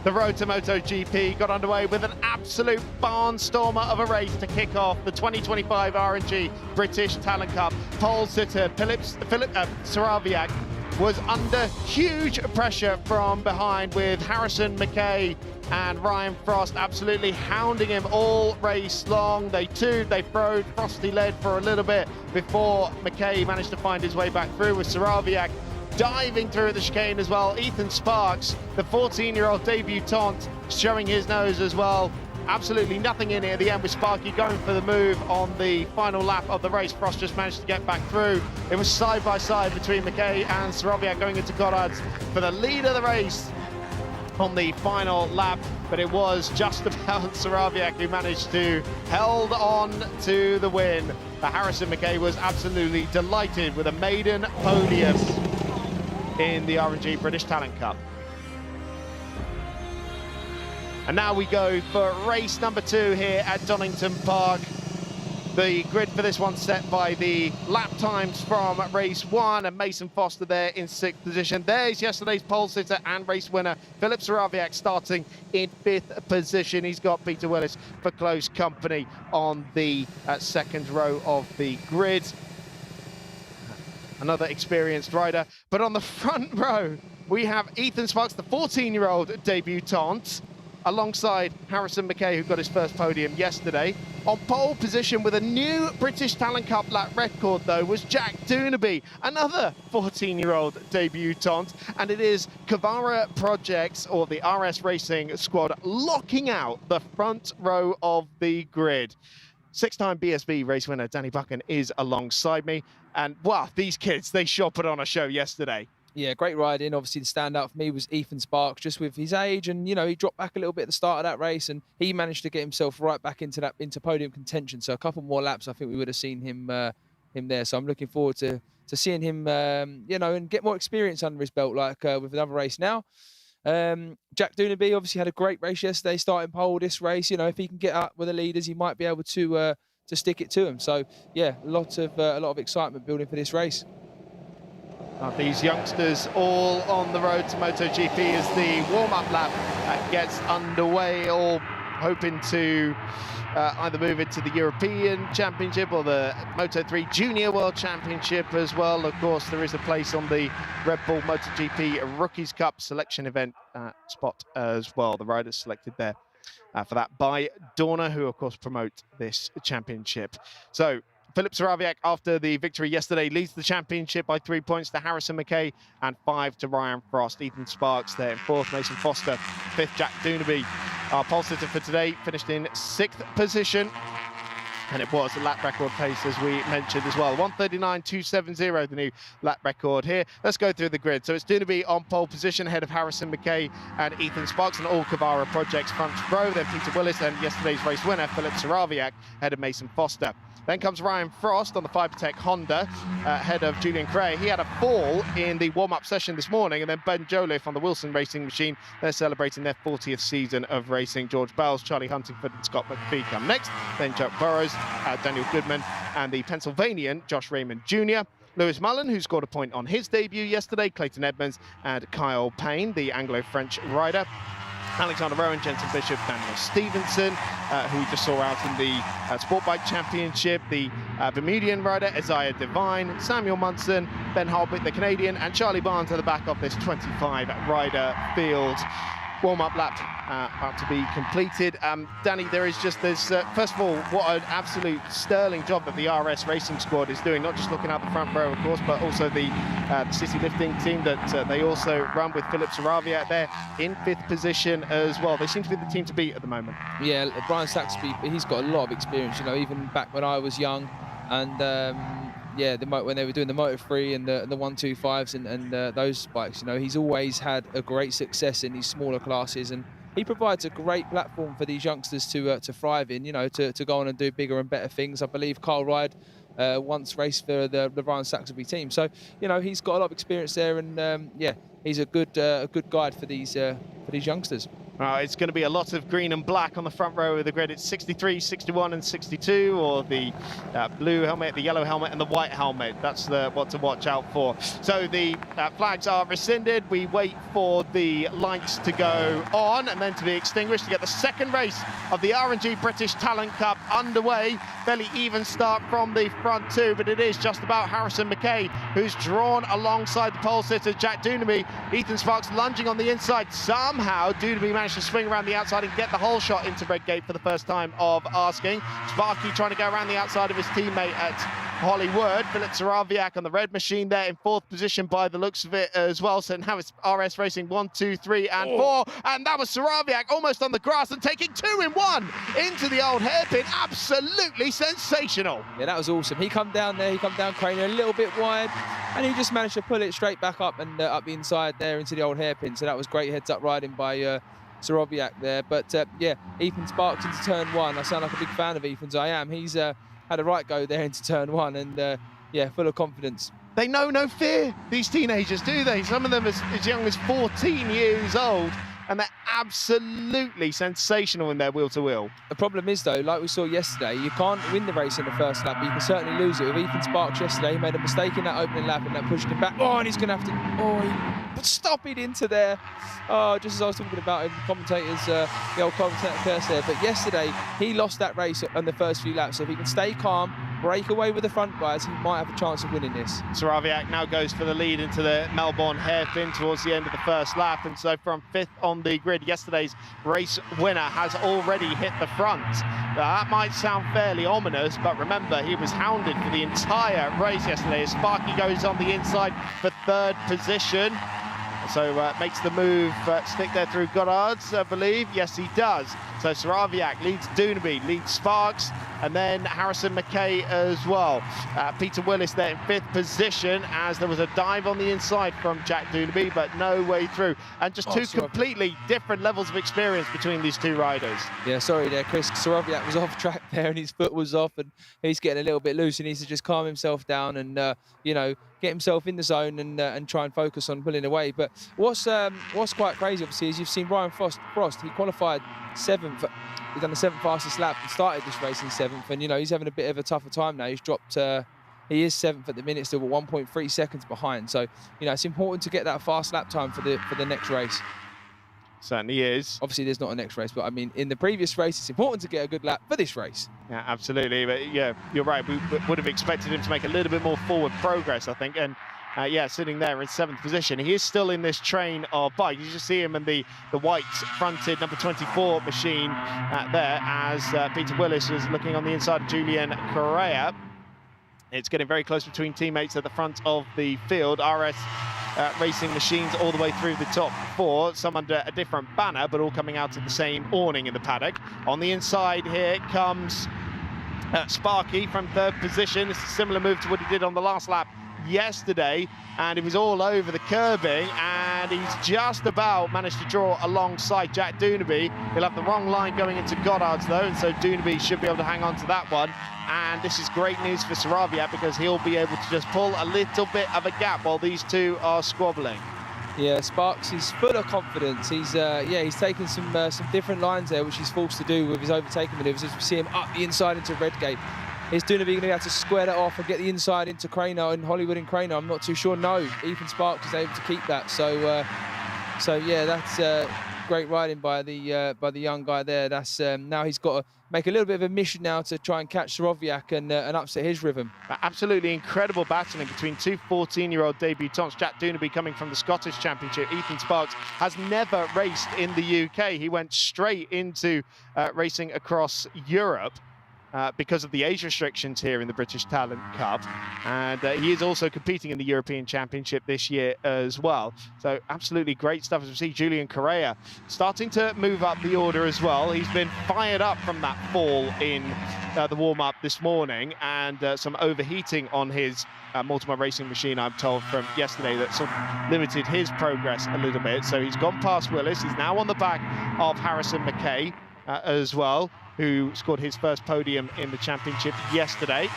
The road to MotoGP got underway with an absolute barnstormer of a race to kick off the 2025 R&G British Talent Cup. Pole sitter Philip Saraviak was under huge pressure from behind, with Harrison McKay and Ryan Frost absolutely hounding him all race long. They toed, they throwed, Frosty led for a little bit before McKay managed to find his way back through, with Saraviak diving through the chicane as well. Ethan Sparks, the 14-year-old debutant, showing his nose as well. Absolutely nothing in it at the end, with Sparky going for the move on the final lap of the race. Frost just managed to get back through. It was side by side between McKay and Saraviak going into Goddard's for the lead of the race on the final lap, but it was just about Saraviak who managed to held on to the win. But Harrison McKay was absolutely delighted with a maiden podium in the R&G British Talent Cup. And now we go for race number 2 here at Donington Park. The grid for this one set by the lap times from race 1, and Mason Foster there in 6th position. There's yesterday's pole sitter and race winner, Philip Saraviak, starting in 5th position. He's got Peter Willis for close company on the second row of the grid. Another experienced rider. But on the front row, we have Ethan Sparks, the 14-year-old debutant, alongside Harrison McKay, who got his first podium yesterday. On pole position with a new British Talent Cup lap record, though, was Jack Dunaby, another 14-year-old debutant. And it is Kavara Projects, or the RS Racing squad, locking out the front row of the grid. 6-time BSB race winner Danny Buchan is alongside me. And, wow, these kids, they sure put on a show yesterday. Yeah, great riding. Obviously, the standout for me was Ethan Sparks, just with his age, and he dropped back a little bit at the start of that race, and he managed to get himself right back into podium contention. So a couple more laps, I think we would have seen him there. So I'm looking forward to seeing him, and get more experience under his belt, like with another race now. Jack Dunaby obviously had a great race yesterday, starting pole this race. If he can get up with the leaders, he might be able to stick it to him. So yeah, a lot of excitement building for this race. These youngsters all on the road to MotoGP as the warm-up lap gets underway, all hoping to either move into the European Championship or the Moto3 Junior World Championship as well. Of course, there is a place on the Red Bull MotoGP Rookies Cup selection event spot as well. The riders selected there for that by Dorna, who of course promote this championship. So Philip Saraviak, after the victory yesterday, leads the championship by 3 points to Harrison McKay and 5 to Ryan Frost. Ethan Sparks there in 4th, Mason Foster 5th, Jack Dunaby, our pole sitter for today, finished in 6th position. And it was a lap record pace, as we mentioned as well. 1:39.270, the new lap record here. Let's go through the grid. So it's Dunaby on pole position, ahead of Harrison McKay and Ethan Sparks, and all Kavara Projects front row. Then Peter Willis and yesterday's race winner, Philip Saraviak, ahead of Mason Foster. Then comes Ryan Frost on the Fibertech Honda, ahead of Julian Cray. He had a fall in the warm-up session this morning, and then Ben Joliffe on the Wilson Racing machine. They're celebrating their 40th season of racing. George Bells, Charlie Huntingford and Scott McPhee come next. Then Chuck Burrows, Daniel Goodman, and the Pennsylvanian Josh Raymond Jr. Lewis Mullen, who scored a point on his debut yesterday. Clayton Edmonds and Kyle Payne, the Anglo-French rider. Alexander Rowan, Jensen Bishop, Daniel Stevenson, who we just saw out in the Sport Bike Championship. The Bermudian rider, Isaiah Devine, Samuel Munson, Ben Hartwick, the Canadian, and Charlie Barnes at the back of this 25-rider field. Warm-up lap about to be completed. Danny, there's first of all, what an absolute sterling job that the RS Racing squad is doing, not just looking out the front row, of course, but also the city lifting team that they also run with Philip Saraviak there in 5th position as well. They seem to be the team to beat at the moment. Yeah, Brian Saxby, he's got a lot of experience, even back when I was young, and yeah, when they were doing the Moto3 and the 125s and those bikes, he's always had a great success in these smaller classes, and he provides a great platform for these youngsters to thrive in, to go on and do bigger and better things. I believe Carl Ride once raced for the Brian Saxby team, so he's got a lot of experience there, and yeah, he's a good guide for these youngsters. It's going to be a lot of green and black on the front row of the grid. It's 63, 61 and 62, or the blue helmet, the yellow helmet and the white helmet. That's what to watch out for. So the flags are rescinded. We wait for the lights to go on and then to be extinguished to get the second race of the R&G British Talent Cup underway. Fairly even start from the front two, but it is just about Harrison McKay who's drawn alongside the pole sitter Jack Dunamy. Ethan Sparks lunging on the inside. Somehow Dunamy managed to swing around the outside and get the whole shot into Redgate for the first time of asking. Sparky trying to go around the outside of his teammate at Hollywood. Philip Saraviak on the red machine there in fourth position by the looks of it as well. So now it's RS Racing 1, 2, 3 and 4. And that was Saraviak almost on the grass and taking 2 in 1 into the old hairpin. Absolutely sensational. Yeah, that was awesome. He come down there, he come down Craner a little bit wide, and he just managed to pull it straight back up and up the inside there into the old hairpin. So that was great heads up riding by Saraviak there. But yeah, Ethan Sparks into turn 1. I sound like a big fan of Ethan's. I am. He's had a right go there into turn 1 and yeah, full of confidence. They know no fear, these teenagers, do they? Some of them as young as 14 years old, and they're absolutely sensational in their wheel-to-wheel. The problem is, though, like we saw yesterday, you can't win the race in the first lap, but you can certainly lose it. With Ethan Sparks yesterday, he made a mistake in that opening lap and that pushed him back. Oh, and he's going to have to... Oh, he stop it into there. Oh, just as I was talking about in the commentators, the old commentator curse there. But yesterday, he lost that race on the first few laps. So if he can stay calm, break away with the front guys, he might have a chance of winning this. Saraviak now goes for the lead into the Melbourne hairpin towards the end of the first lap, and so from 5th on the grid, yesterday's race winner has already hit the front. That might sound fairly ominous, but remember, he was hounded for the entire race yesterday as Sparky goes on the inside for 3rd position. So makes the move stick there through Goddard's, I believe. Yes, he does. So Saraviak leads Dunamy, leads Sparks, and then Harrison McKay as well. Peter Willis there in 5th position as there was a dive on the inside from Jack Dunamy, but no way through. And just two completely different levels of experience between these two riders. Yeah, sorry there, Chris. Saraviak was off track there and his foot was off and he's getting a little bit loose. He needs to just calm himself down and, you know, get himself in the zone and try and focus on pulling away. But what's quite crazy, obviously, is you've seen Ryan Frost. He qualified 7th. He's done the 7th fastest lap and started this race in 7th. And, you know, he's having a bit of a tougher time now. He's dropped, he is 7th at the minute, still, but 1.3 seconds behind. So, you know, it's important to get that fast lap time for the next race. Certainly is. Obviously, there's not a next race, but I mean, in the previous race, it's important to get a good lap for this race. Yeah, absolutely. But yeah, you're right. We would have expected him to make a little bit more forward progress, I think. And yeah, sitting there in 7th position. He is still in this train of bike. You just see him in the white fronted number 24 machine there as Peter Willis is looking on the inside of Julian Correa. It's getting very close between teammates at the front of the field. RS Racing machines all the way through the top 4, some under a different banner, but all coming out of the same awning in the paddock. On the inside here comes Sparky from 3rd position. It's a similar move to what he did on the last lap yesterday, and he was all over the curbing, and he's just about managed to draw alongside Jack Dunamy. He'll have the wrong line going into Goddard's though, and so Dunamy should be able to hang on to that one. And this is great news for Saraviak because he'll be able to just pull a little bit of a gap while these two are squabbling. Yeah, Sparks is full of confidence. He's he's taken some different lines there, which he's forced to do with his overtaking manoeuvres. As we see him up the inside into Redgate. Is Dunamy going to be able to square that off and get the inside into Craner and Hollywood and Craner? I'm not too sure. No, Ethan Sparks is able to keep that. So yeah, that's great riding by the young guy there. That's now he's got to make a little bit of a mission now to try and catch Saraviak and upset his rhythm. Absolutely incredible battling between two 14-year-old debutants. Jack Dunamy coming from the Scottish Championship. Ethan Sparks has never raced in the UK. He went straight into racing across Europe. Because of the age restrictions here in the British Talent Cup, and he is also competing in the European Championship this year as well. So absolutely great stuff as we see Julian Correa starting to move up the order as well. He's been fired up from that fall in the warm-up this morning and some overheating on his Multiple Racing machine, I'm told, from yesterday that sort of limited his progress a little bit. So he's gone past Willis. He's now on the back of Harrison McKay as well, who scored his first podium in the championship yesterday.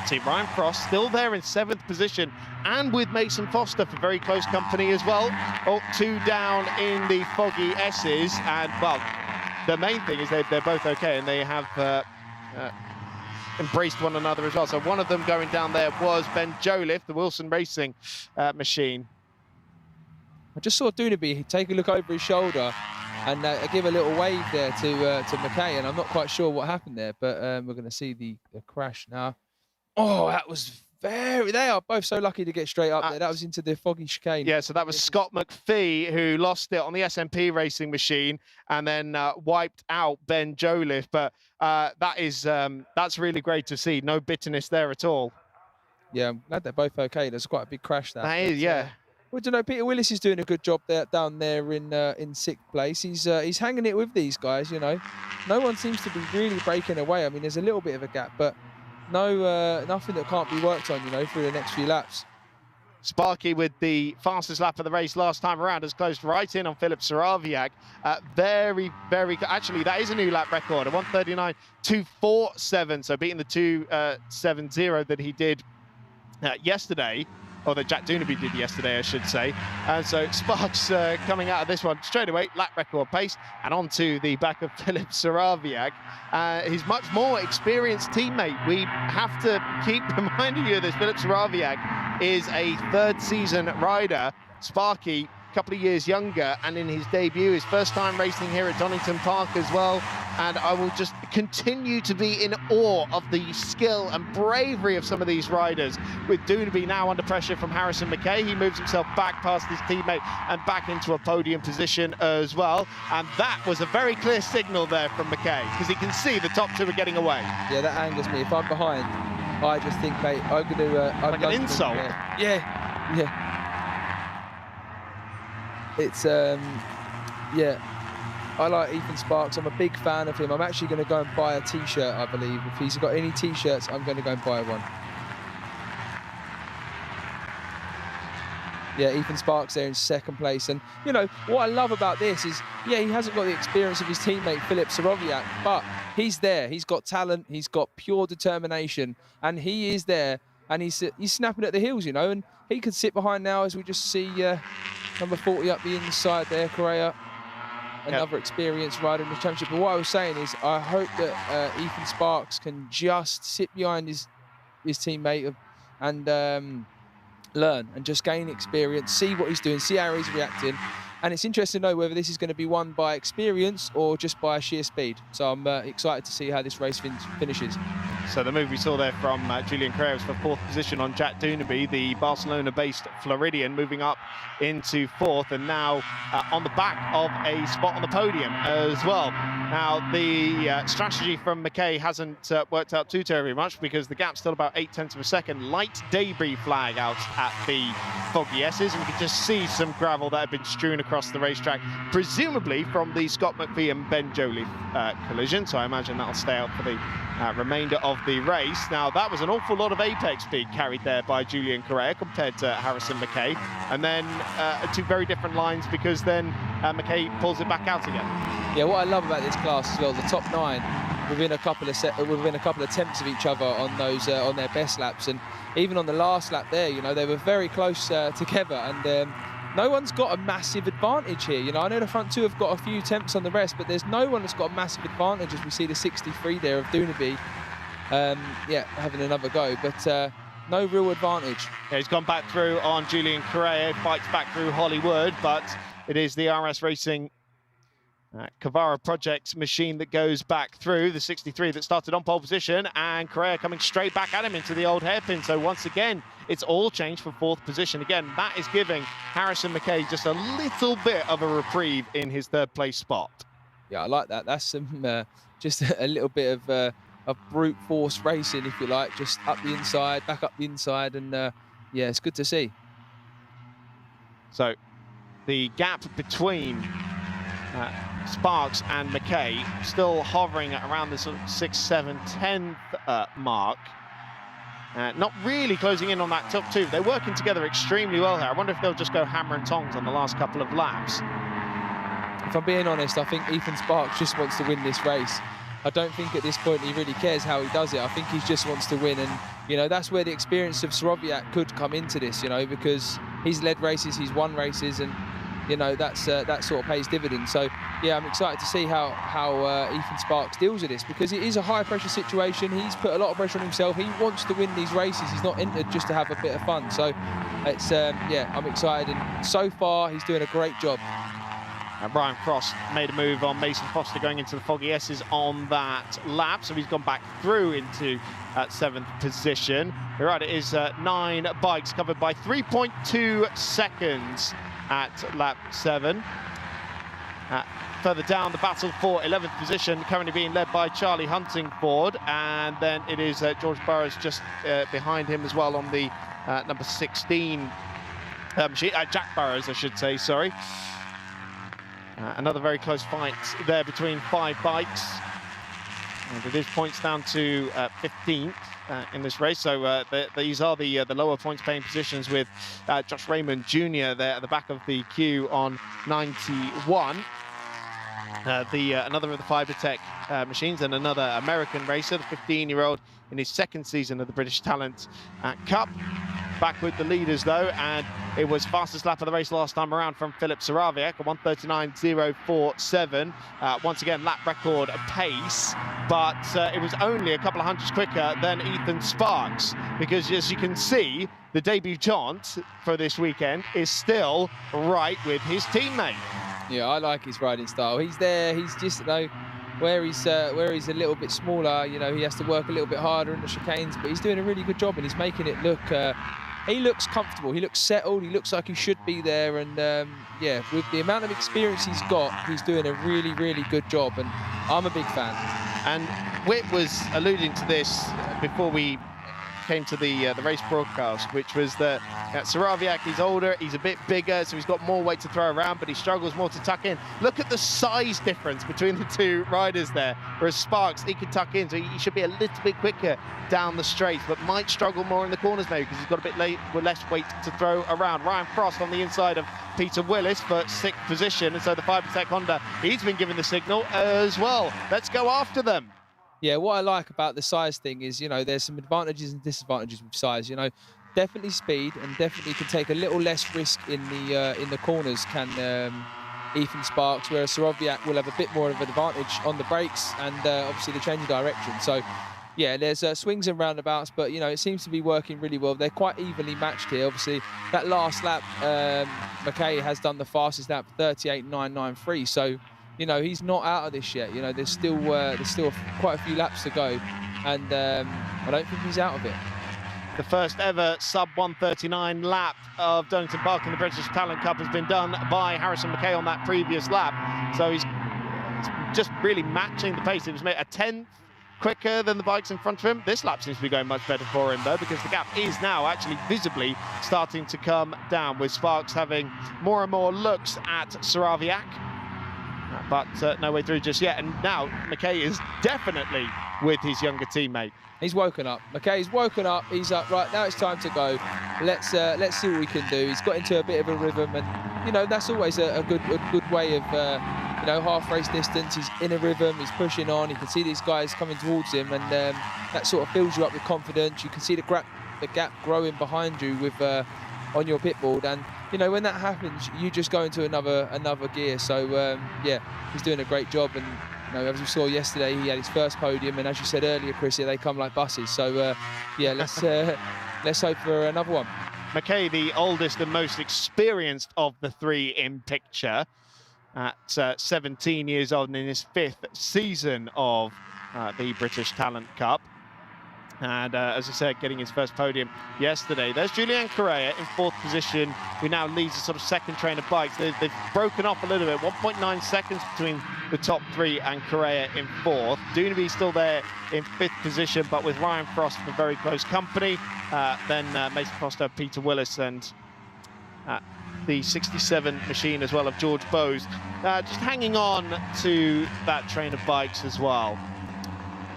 See, Ryan Frost still there in 7th position, and with Mason Foster for very close company as well. Oh, 2 down in the foggy S's, and well, the main thing is they're both okay, and they have embraced one another as well. So one of them going down there was Ben Joliffe, the Wilson Racing machine. I just saw Dunaby take a look over his shoulder and give a little wave there to McKay, and I'm not quite sure what happened there, but we're going to see the crash now. Oh, that was they are both so lucky to get straight up there. That was into the foggy chicane. Yeah, so that was Scott McPhee who lost it on the SMP racing machine and then wiped out Ben Joliffe. But that's really great to see. No bitterness there at all. Yeah, I'm glad they're both okay. There's quite a big crash there. That is, yeah. Well, I don't know. Peter Willis is doing a good job there down there in 6th place. He's hanging it with these guys. You know, no one seems to be really breaking away. I mean, there's a little bit of a gap, but no, nothing that can't be worked on. You know, through the next few laps. Sparky with the fastest lap of the race last time around has closed right in on Filip Saraviak. Very, actually, that is a new lap record, a 1:39.247. So beating the 2:70 that he did yesterday. Or that Jack Dunaby did yesterday, I should say. And so Sparks coming out of this one straight away, lap record pace, and onto the back of Filip Saraviak. His much more experienced teammate. We have to keep reminding you of this. Filip Saraviak is a 3rd season rider. Sparky, a couple of years younger, and in his debut, his first time racing here at Donington Park as well. And I will just continue to be in awe of the skill and bravery of some of these riders. With Dunaby now under pressure from Harrison McKay, he moves himself back past his teammate and back into a podium position as well. And that was a very clear signal there from McKay, because he can see the top 2 are getting away. Yeah, that angers me. If I'm behind, I just think, mate, I'm going to... like an insult. Yeah. It's, yeah. I like Ethan Sparks. I'm a big fan of him. I'm actually going to go and buy a T-shirt, I believe. If he's got any T-shirts, I'm going to go and buy one. Yeah, Ethan Sparks there in 2nd place. And, you know, what I love about this is, yeah, he hasn't got the experience of his teammate, Filip Saraviak, but he's there. He's got talent. He's got pure determination. And he is there. And he's snapping at the heels, you know. And he could sit behind now, as we just see number 40 up the inside there, Correa. Another experienced rider in the championship. But what I was saying is, I hope that Ethan Sparks can just sit behind his teammate and learn and just gain experience, see what he's doing, see how he's reacting. And it's interesting to know whether this is going to be won by experience or just by sheer speed. So I'm excited to see how this race finishes. So the move we saw there from Julian Correa was for 4th position on Jack Dunaby, the Barcelona-based Floridian, moving up into 4th, and now on the back of a spot on the podium as well. Now, the strategy from McKay hasn't worked out too terribly much, because the gap's still about 0.8 of a second. Light debris flag out at the foggy S's, and we can just see some gravel that had been strewn across the racetrack, presumably from the Scott McPhee and Ben Joliffe collision. So I imagine that'll stay out for the remainder of the race. Now, that was an awful lot of apex speed carried there by Julian Correa compared to Harrison McKay, and then 2 very different lines, because then McKay pulls it back out again. Yeah, what I love about this class as well, the top 9 within a couple of attempts of each other on those on their best laps, and even on the last lap there, you know, they were very close together, and no one's got a massive advantage here. You know, I know the front 2 have got a few attempts on the rest, but there's no one that's got a massive advantage, as we see the 63 there of Dunaby, yeah, having another go, but no real advantage. Yeah, he's gone back through on Julian Correa, fights back through Hollywood, but it is the RS Racing Cavara Projects machine that goes back through, the 63 that started on pole position, and Correa coming straight back at him into the old hairpin. So once again, it's all changed for 4th position. Again, that is giving Harrison McKay just a little bit of a reprieve in his 3rd place spot. Yeah, I like that. That's some just a little bit of brute force racing, if you like, just up the inside, back up the inside, and yeah, it's good to see. So the gap between Sparks and McKay still hovering around the sort of 6th, 7th, 10th mark. Not really closing in on that top 2. They're working together extremely well here. I wonder if they'll just go hammer and tongs on the last couple of laps. If I'm being honest, I think Ethan Sparks just wants to win this race. I don't think at this point he really cares how he does it. I think he just wants to win, and you know, that's where the experience of Soroviak could come into this, you know, because he's led races, he's won races, and you know, that sort of pays dividends. So yeah, I'm excited to see how Ethan Sparks deals with this, because it is a high pressure situation. He's put a lot of pressure on himself. He wants to win these races. He's not entered just to have a bit of fun. So it's yeah, I'm excited, and so far he's doing a great job. Brian Frost made a move on Mason Foster going into the Foggy S's on that lap, so he's gone back through into 7th position. You're right, it is 9 bikes covered by 3.2 seconds at lap 7. Further down, the battle for 11th position currently being led by Charlie Huntingford, and then it is George Burrows just behind him as well on the number 16 Jack Burrows, I should say, sorry. Another very close fight there between 5 bikes, and it is points down to 15th in this race. So these are the lower points paying positions, with Josh Raymond Jr. there at the back of the queue on 91. Another of the Fibertech machines, and another American racer, the 15-year-old in his 2nd season of the British Talent Cup. Back with the leaders though, and it was fastest lap of the race last time around from Filip Soroviak, a 1:39.047. Once again, lap record pace, but it was only a couple of hundreds quicker than Ethan Sparks, because as you can see, the debutant for this weekend is still right with his teammate. Yeah, I like his riding style. He's there. He's just, you know, where he's a little bit smaller, you know, he has to work a little bit harder in the chicanes, but he's doing a really good job, and he's making it look. He looks comfortable. He looks settled. He looks like he should be there, and yeah, with the amount of experience he's got, he's doing a really, really good job, and I'm a big fan. And Whit was alluding to this before we came to the race broadcast, which was that Soroviak, he's older, he's a bit bigger, so he's got more weight to throw around, but he struggles more to tuck in. Look at the size difference between the 2 riders there, whereas Sparks, he can tuck in, so he should be a little bit quicker down the straights, but might struggle more in the corners maybe, because he's got a bit less weight to throw around. Ryan Frost on the inside of Peter Willis for 6th position, and so the Fibertech Honda, he's been given the signal as well. Let's go after them. Yeah, what I like about the size thing is, you know, there's some advantages and disadvantages with size. You know, definitely speed, and definitely can take a little less risk in the corners, can Ethan Sparks, whereas Soroviak will have a bit more of an advantage on the brakes and obviously the change of direction. So yeah, there's swings and roundabouts, but you know, it seems to be working really well. They're quite evenly matched here. Obviously, that last lap, McKay has done the fastest lap, 38.993. So you know, he's not out of this yet. You know, there's still quite a few laps to go, and I don't think he's out of it. The first ever sub 1:39 lap of Donington Park in the British Talent Cup has been done by Harrison McKay on that previous lap. So he's just really matching the pace. It was made a 10th quicker than the bikes in front of him. This lap seems to be going much better for him though, because the gap is now actually visibly starting to come down, with Sparks having more and more looks at Soroviak, but no way through just yet. And now McKay is definitely with his younger teammate. He's woken up. McKay's woken up. He's up. Right, now it's time to go. Let's see what we can do. He's got into a bit of a rhythm, and you know, that's always a good way of you know, half race distance. He's in a rhythm. He's pushing on. You can see these guys coming towards him, and that sort of fills you up with confidence. You can see the gap growing behind you with on your pit board, and you know, when that happens, you just go into another gear. So yeah, he's doing a great job, and you know, as we saw yesterday, he had his first podium, and as you said earlier, Chris, they come like buses. So yeah, let's hope for another one. McKay, the oldest and most experienced of the 3 in picture, at 17 years old and in his 5th season of the British Talent Cup. And as I said, getting his first podium yesterday. There's Julian Correa in 4th position, who now leads the sort of second train of bikes. They've broken off a little bit, 1.9 seconds between the top 3 and Correa in 4th. Dunaby still there in 5th position, but with Ryan Frost for very close company. Then Mason Foster, Peter Willis, and the 67 machine as well of George Bowes, just hanging on to that train of bikes as well.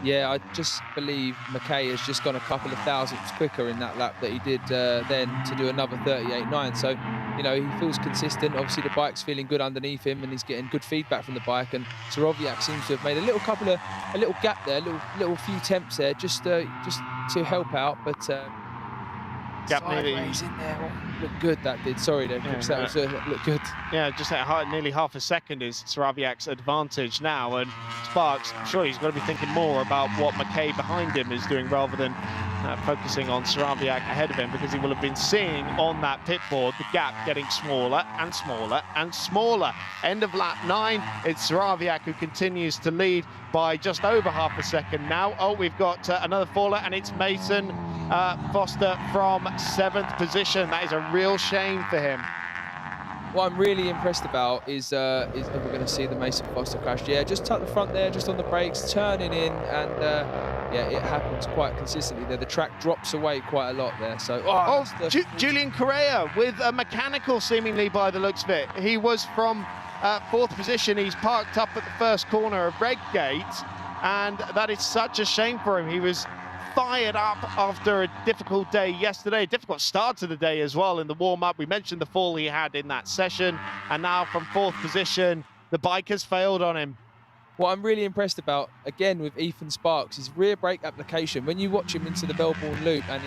Yeah, I just believe McKay has just gone a couple of thousandths quicker in that lap that he did then to do another 38.9. So you know, he feels consistent. Obviously, the bike's feeling good underneath him, and he's getting good feedback from the bike. And Soroviak seems to have made a little gap there, little few attempts there, just to help out. But gap sideways in there, looked good that did. Sorry there, Chris, that was looked good. Yeah, just at nearly half a second is Soroviak's advantage now, and Sparks, I'm sure he's got to be thinking more about what McKay behind him is doing rather than focusing on Soroviak ahead of him, because he will have been seeing on that pit board the gap getting smaller and smaller and smaller. End of lap 9, it's Soroviak who continues to lead by just over half a second now. Oh, we've got another faller, and it's Mason Foster from 7th position. That is a real shame for him. What I'm really impressed about is we're going to see the Mason Foster crash. Yeah, just tuck the front there, just on the brakes, turning in, and yeah, it happens quite consistently there. The track drops away quite a lot there. So, Julian Correa with a mechanical seemingly by the looks of it. He was from 4th position. He's parked up at the first corner of Redgate, and that is such a shame for him. He was fired up after a difficult day yesterday, a difficult start to the day as well in the warm-up. We mentioned the fall he had in that session, and now from 4th position, the bike has failed on him. What I'm really impressed about, again, with Ethan Sparks, his rear brake application. When you watch him into the Melbourne Loop and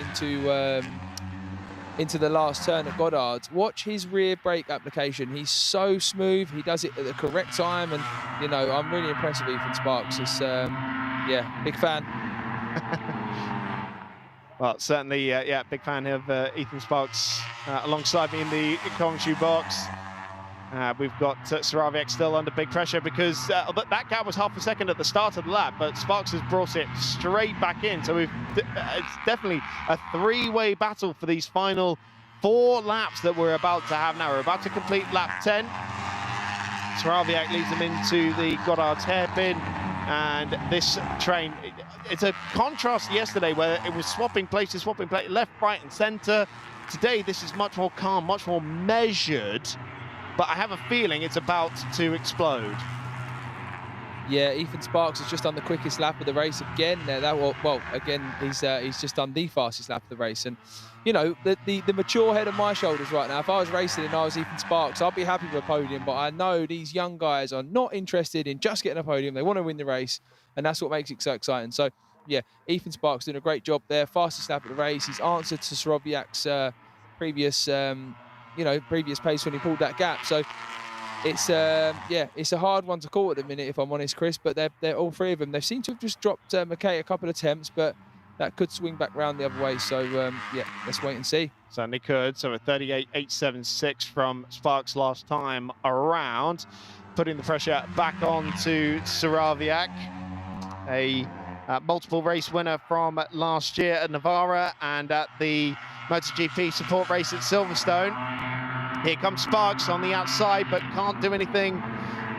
into the last turn at Goddard's, watch his rear brake application. He's so smooth. He does it at the correct time, and you know, I'm really impressed with Ethan Sparks. It's yeah, big fan. Well, certainly, yeah, big fan of Ethan Sparks alongside me in the commentary box. We've got Soroviak still under big pressure because that gap was half a second at the start of the lap, but Sparks has brought it straight back in. So it's definitely a three-way battle for these final 4 laps that we're about to have now. We're about to complete lap 10. Soroviak leads them into the Goddard's hairpin, and this train, it's a contrast to yesterday where it was swapping places, left, right and centre. Today this is much more calm, much more measured, but I have a feeling it's about to explode. Yeah, Ethan Sparks has just done the quickest lap of the race again. Again, he's just done the fastest lap of the race. And, you know, the mature head on my shoulders right now, if I was racing and I was Ethan Sparks, I'd be happy with a podium. But I know these young guys are not interested in just getting a podium. They want to win the race, and that's what makes it so exciting. So, yeah, Ethan Sparks doing a great job there. Fastest lap of the race. He's answered to Soroviak's previous pace when he pulled that gap. So it's it's a hard one to call at the minute, if I'm honest, Chris. But they're all 3 of them. They seem to have just dropped McKay a couple of attempts, but that could swing back round the other way. So yeah, let's wait and see. Certainly could. So a 38.876 from Sparks last time around, putting the pressure back on to Soroviak, a multiple race winner from last year at Navarra and at the MotoGP support race at Silverstone. Here comes Sparks on the outside, but can't do anything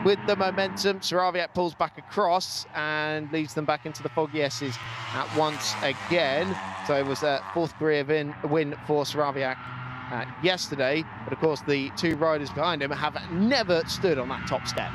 with the momentum. Soroviak pulls back across and leads them back into the foggy S's at once again. So it was a 4th career win for Soroviak yesterday. But of course, the 2 riders behind him have never stood on that top step.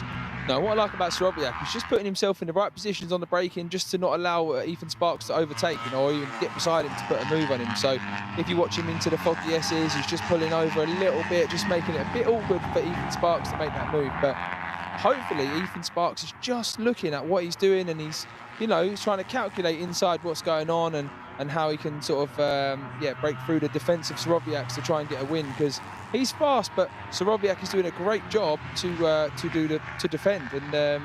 No, what I like about Soroviak, he's just putting himself in the right positions on the braking just to not allow Ethan Sparks to overtake, you know, or even get beside him to put a move on him. So if you watch him into the foggy S's, he's just pulling over a little bit, just making it a bit awkward for Ethan Sparks to make that move. But hopefully Ethan Sparks is just looking at what he's doing, and he's, you know, he's trying to calculate inside what's going on and how he can sort of break through the defence of Soroviak to try and get a win, because he's fast, but Soroviak is doing a great job to defend, and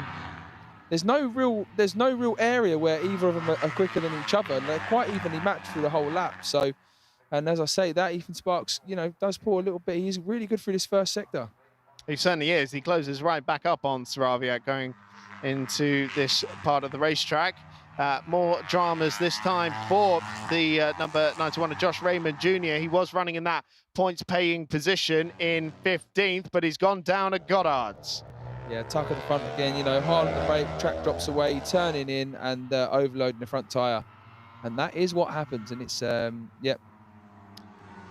there's no real area where either of them are quicker than each other, and they're quite evenly matched through the whole lap. So, and as I say, that Ethan Sparks, you know, does pull a little bit. He's really good through this first sector. He certainly is. He closes right back up on Soroviak going into this part of the racetrack. More dramas this time for the number 91 of Josh Raymond Jr. He was running in that points-paying position in 15th, but he's gone down at Goddard's. Yeah, tuck at the front again, you know, hard on the brake, track drops away, turning in and overloading the front tyre. And that is what happens, and it's, yep.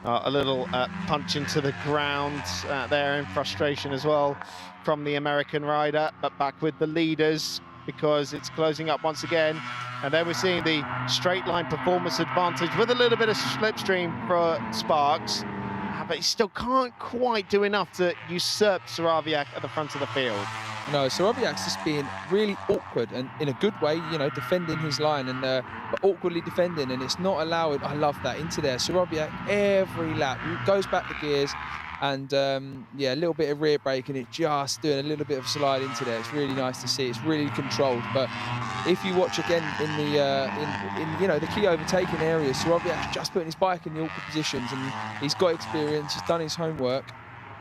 A little punch into the ground there in frustration as well from the American rider, but back with the leaders, because it's closing up once again. And then we're seeing the straight line performance advantage with a little bit of slipstream for Sparks. Have but he still can't quite do enough to usurp Saraviak at the front of the field. No, Saraviak's just being really awkward and in a good way, you know, defending his line and but awkwardly defending, and it's not allowed. I love that into there. Saraviak every lap goes back the gears, and yeah, a little bit of rear brake, and it just doing a little bit of slide into there. It's really nice to see. It's really controlled. But if you watch again in the in you know, the key overtaking areas, Saraviak's just putting his bike in the awkward positions, and he's got experience. He's done his homework.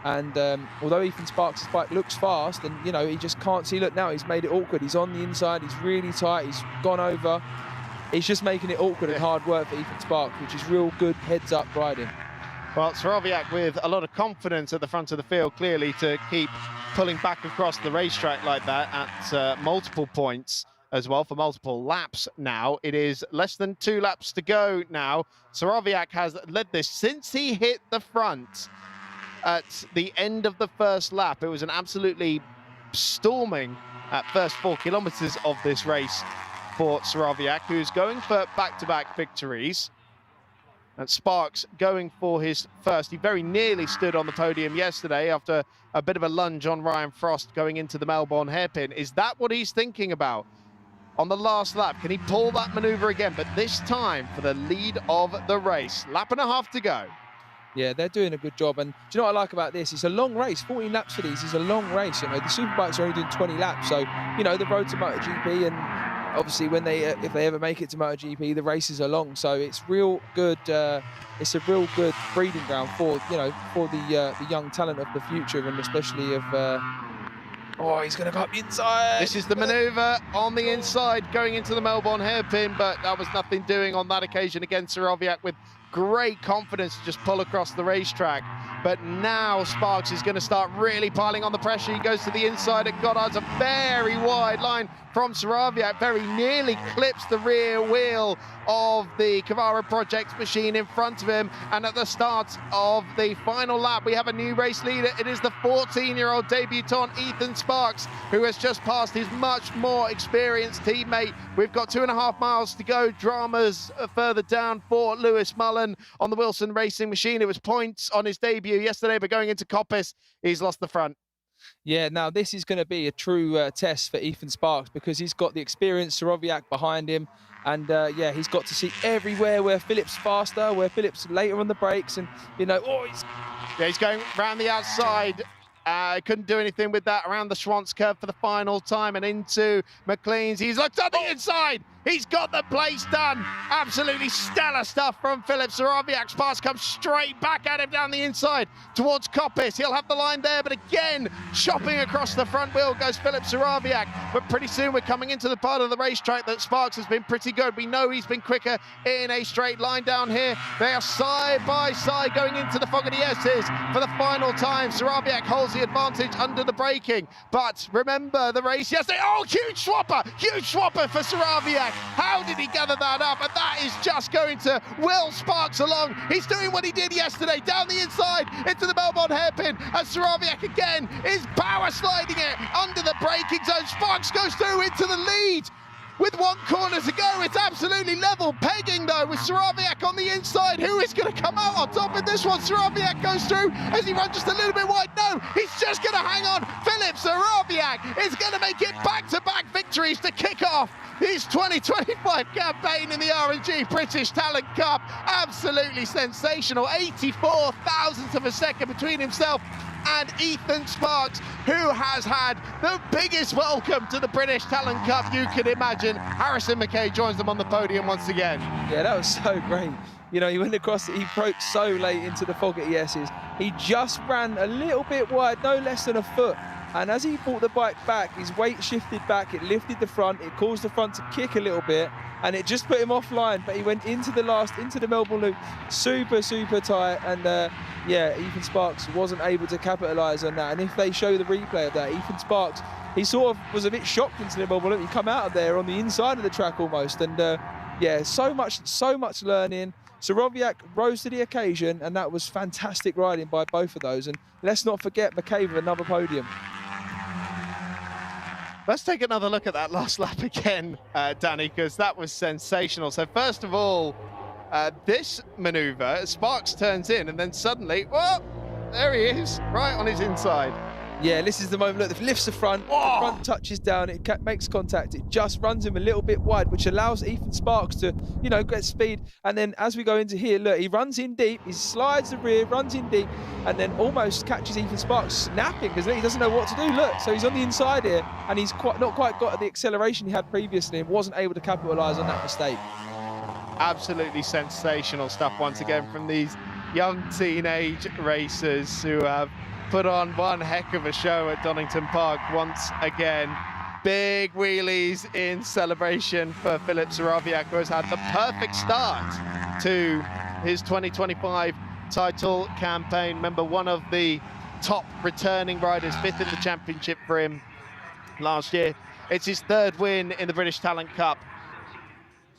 And although Ethan Sparks' bike looks fast, and you know, he just can't see. Look, now he's made it awkward. He's on the inside. He's really tight. He's gone over. He's just making it awkward and hard work for Ethan Sparks, which is real good heads-up riding. Well, Saraviak with a lot of confidence at the front of the field, clearly, to keep pulling back across the racetrack like that at multiple points as well, for multiple laps now. It is less than 2 laps to go now. Saraviak has led this since he hit the front at the end of the first lap. It was an absolutely storming first 4 kilometers of this race for Saraviak, who's going for back-to-back victories. And Sparks going for his first. He very nearly stood on the podium yesterday after a bit of a lunge on Ryan Frost going into the Melbourne hairpin. Is that what he's thinking about on the last lap? Can he pull that maneuver again? But this time for the lead of the race. Lap and a half to go. Yeah, they're doing a good job. And do you know what I like about this? It's a long race. 14 laps for these is a long race. You know, the Superbikes are only doing 20 laps. So, you know, the road to MotoGP, and obviously when they, if they ever make it to MotoGP, the races are long. So it's real good. It's a real good breeding ground for, you know, for the young talent of the future, and especially of. Oh, he's going to go up the inside. This is the manoeuvre on the inside going into the Melbourne hairpin, but that was nothing doing on that occasion against Saraviak, with great confidence to just pull across the racetrack. But now Sparks is going to start really piling on the pressure. He goes to the inside at Goddard's, a very wide line from Saraviak, very nearly clips the rear wheel of the Cavara Project machine in front of him. And at the start of the final lap, we have a new race leader. It is the 14-year-old debutant Ethan Sparks, who has just passed his much more experienced teammate. We've got 2.5 miles to go. Dramas further down for Lewis Mullen on the Wilson Racing machine. It was points on his debut yesterday, but going into Coppice, he's lost the front. Yeah, now this is going to be a true test for Ethan Sparks, because he's got the experience, Saraviak behind him, and yeah, he's got to see everywhere where Philip's faster, where Philip's later on the brakes, and you know, he's going round the outside. Couldn't do anything with that around the Schwantz curve for the final time, and into McLean's. He's looked on the inside. He's got the place done. Absolutely stellar stuff from Philip Saraviak. Sparks comes straight back at him down the inside towards Coppice. He'll have the line there, but again, chopping across the front wheel goes Philip Saraviak. But pretty soon we're coming into the part of the racetrack that Sparks has been pretty good. We know he's been quicker in a straight line down here. They are side by side going into the fog of the S's for the final time. Saraviak holds the advantage under the braking. But remember the race yesterday. Oh, huge swapper for Saraviak. How did he gather that up? And that is just going to will Sparks along. He's doing what he did yesterday, down the inside into the Melbourne hairpin. And Saraviak again is power sliding it under the braking zone. Sparks goes through into the lead. With 1 corner to go, it's absolutely level pegging though, with Saraviak on the inside. Who is going to come out on top in this one? Saraviak goes through as he runs just a little bit wide. No, he's just going to hang on. Philip Saraviak is going to make it back-to-back victories to kick off his 2025 campaign in the R&G British Talent Cup. Absolutely sensational. 84 thousandths of a second between himself and Ethan Sparks, who has had the biggest welcome to the British Talent Cup you can imagine. Harrison McKay joins them on the podium once again. Yeah, that was so great. You know, he went across, he broke so late into the fog at S's. He just ran a little bit wide, no less than a foot. And as he brought the bike back, his weight shifted back, it lifted the front, it caused the front to kick a little bit, and it just put him offline. But he went into the Melbourne loop, super tight, and yeah, Ethan Sparks wasn't able to capitalise on that. And if they show the replay of that, Ethan Sparks, he sort of was a bit shocked into the Melbourne loop. He come out of there on the inside of the track almost, and yeah, so much learning. Saraviak rose to the occasion, and that was fantastic riding by both of those. And let's not forget McKay with another podium. Let's take another look at that last lap again, Danny, because that was sensational. So first of all, This manoeuvre, Sparks turns in and then suddenly, whoa, there he is, right on his inside. Yeah, this is the moment. Look, it lifts the front touches down, it makes contact, it just runs him a little bit wide, which allows Ethan Sparks to, you know, get speed. And then as we go into here, look, he runs in deep, he slides the rear, runs in deep, and then almost catches Ethan Sparks snapping because he doesn't know what to do. Look, so he's on the inside here, and he's not quite got the acceleration he had previously and wasn't able to capitalise on that mistake. Absolutely sensational stuff once again from these young teenage racers who have put on one heck of a show at Donington Park once again. Big wheelies in celebration for Filip Saraviak, who has had the perfect start to his 2025 title campaign. Remember, one of the top returning riders, 5th in the championship for him last year. It's his 3rd win in the British Talent Cup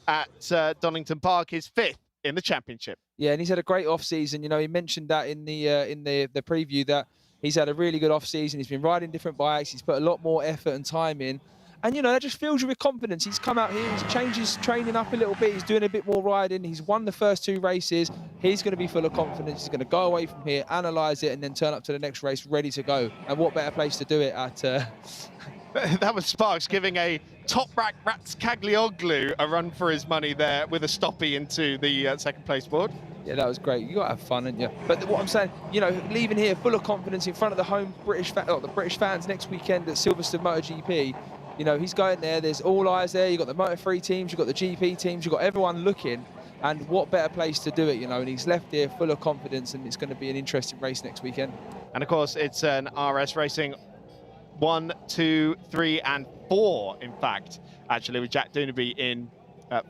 at Donington Park, his 5th in the championship. Yeah, and he's had a great off-season. You know, he mentioned that in the preview that he's had a really good off-season. He's been riding different bikes. He's put a lot more effort and time in. And, you know, that just fills you with confidence. He's come out here, he's changed his training up a little bit. He's doing a bit more riding. He's won the first 2 races. He's going to be full of confidence. He's going to go away from here, analyse it, and then turn up to the next race ready to go. And what better place to do it at... That was Sparks giving a top-rack Ratscaglioglu a run for his money there with a stoppie into the second place board. Yeah, that was great. You got to have fun, haven't you? But what I'm saying, you know, leaving here full of confidence in front of the home British fans next weekend at Silverstone MotoGP. You know, he's going there. There's all eyes there. You've got the Moto3 teams, you've got the GP teams, you've got everyone looking. And what better place to do it, you know? And he's left here full of confidence, and it's going to be an interesting race next weekend. And, of course, it's an RS Racing 1, 2, 3, and 4, in fact, actually, with Jack Dunaby in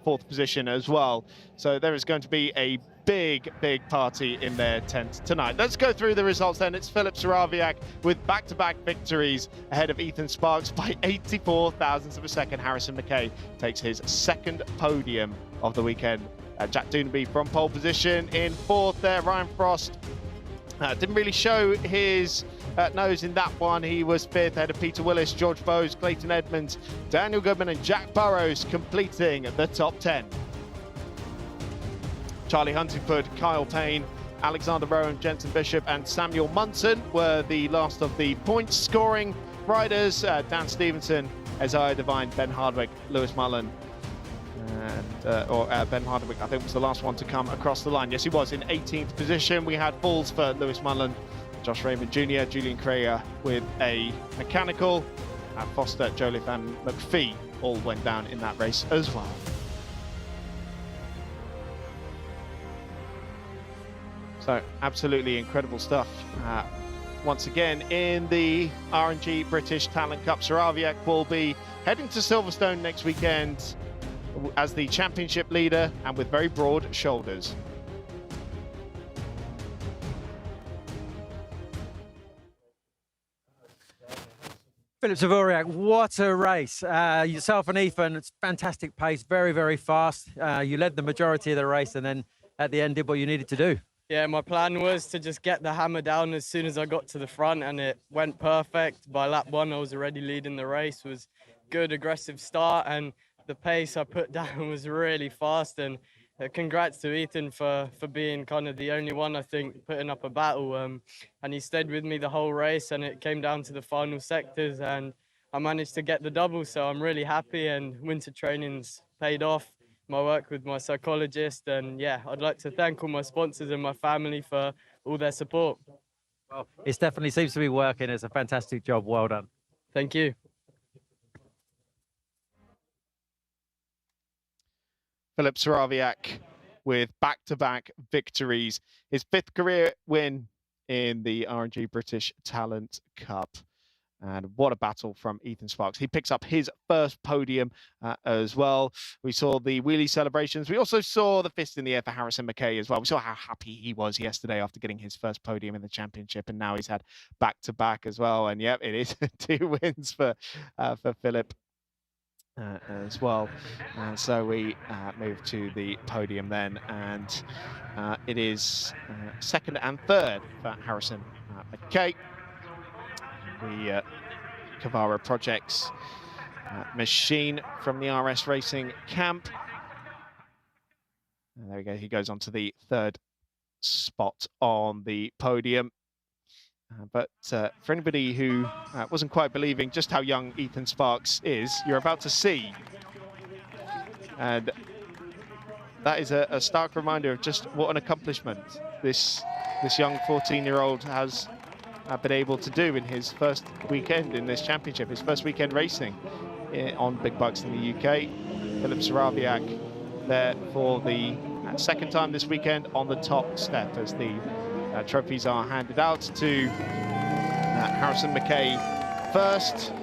4th position as well. So there is going to be a big party in their tent tonight. Let's go through the results then. It's Filip Saraviak with back-to-back victories ahead of Ethan Sparks by 84 thousandths of a second. Harrison McKay takes his 2nd podium of the weekend. Jack Dunaby from pole position in 4th there. Ryan Frost didn't really show his nose in that one. He was 5th ahead of Peter Willis, George Bowes, Clayton Edmonds, Daniel Goodman and Jack Burrows completing the top 10. Charlie Huntingford, Kyle Payne, Alexander Rowan, Jensen Bishop and Samuel Munson were the last of the points scoring riders. Dan Stevenson, Isaiah Devine, Ben Hardwick, Lewis Mullen, and Ben Hardwick, I think, was the last one to come across the line. Yes, he was in 18th position. We had falls for Lewis Mullen, Josh Raymond Jr., Julian Creer with a mechanical, and Foster, Joliffe and McPhee all went down in that race as well. So absolutely incredible stuff. Once again, in the R&G British Talent Cup, Saraviak will be heading to Silverstone next weekend as the championship leader and with very broad shoulders. Filip Saraviak, what a race. Yourself and Ethan, it's fantastic pace, very fast. You led the majority of the race and then at the end did what you needed to do. Yeah, my plan was to just get the hammer down as soon as I got to the front, and it went perfect. By lap 1, I was already leading the race. It was good, aggressive start, and the pace I put down was really fast. And congrats to Ethan for being kind of the only one, I think, putting up a battle. And he stayed with me the whole race, and it came down to the final sectors, and I managed to get the double. So I'm really happy, and winter training's paid off. My work with my psychologist, and yeah, I'd like to thank all my sponsors and my family for all their support. Well, it definitely seems to be working. It's a fantastic job. Well done. Thank you. Filip Saraviak with back-to-back victories. His 5th career win in the R&G British Talent Cup. And what a battle from Ethan Sparks. He picks up his 1st podium as well. We saw the wheelie celebrations. We also saw the fist in the air for Harrison McKay as well. We saw how happy he was yesterday after getting his 1st podium in the championship. And now he's had back-to-back as well. And yep, it is 2 wins for Filip as well. And so we move to the podium then. And it is 2nd and 3rd for Harrison McKay. The Cavara Projects machine from the RS Racing camp. And there we go. He goes on to the 3rd spot on the podium. But for anybody who wasn't quite believing just how young Ethan Sparks is, you're about to see. And that is a stark reminder of just what an accomplishment this young 14-year-old has been able to do in his first weekend in this championship, his first weekend racing on big bikes in the UK. Philip Saraviak there for the 2nd time this weekend on the top step as the trophies are handed out to Harrison McKay first,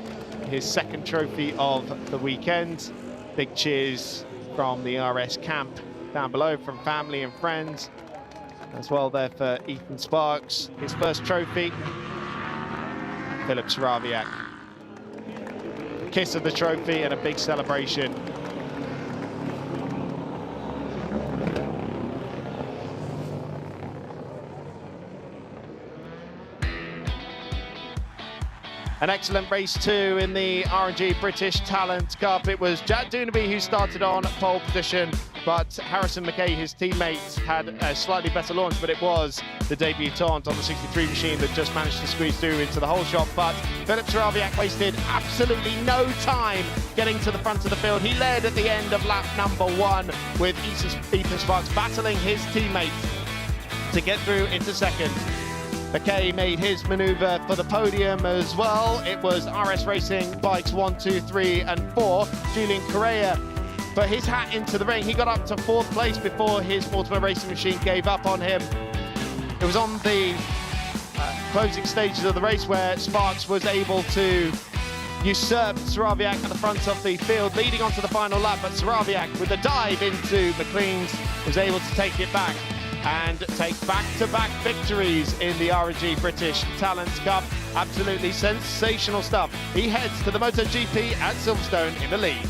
his 2nd trophy of the weekend. Big cheers from the RS camp down below, from family and friends as well there for Ethan Sparks. His first trophy, Philip Saraviak. Kiss of the trophy and a big celebration. An excellent race too in the R&G British Talent Cup. It was Jack Dunaby who started on pole position, but Harrison McKay, his teammate, had a slightly better launch, but it was the debutant on the 63 machine that just managed to squeeze through into the whole shot. But Philip Saraviak wasted absolutely no time getting to the front of the field. He led at the end of lap number 1 with Ethan Sparks battling his teammate to get through into 2nd. McKay made his manoeuvre for the podium as well. It was RS Racing bikes 1, 2, 3 and 4. Julian Correa put his hat into the ring. He got up to 4th place before his Mortimer Racing machine gave up on him. It was on the closing stages of the race where Sparks was able to usurp Saraviak at the front of the field, leading onto the final lap. But Saraviak, with a dive into McLean's, was able to take it back and take back-to-back victories in the R&G British Talent Cup. Absolutely sensational stuff. He heads to the MotoGP at Silverstone in the lead.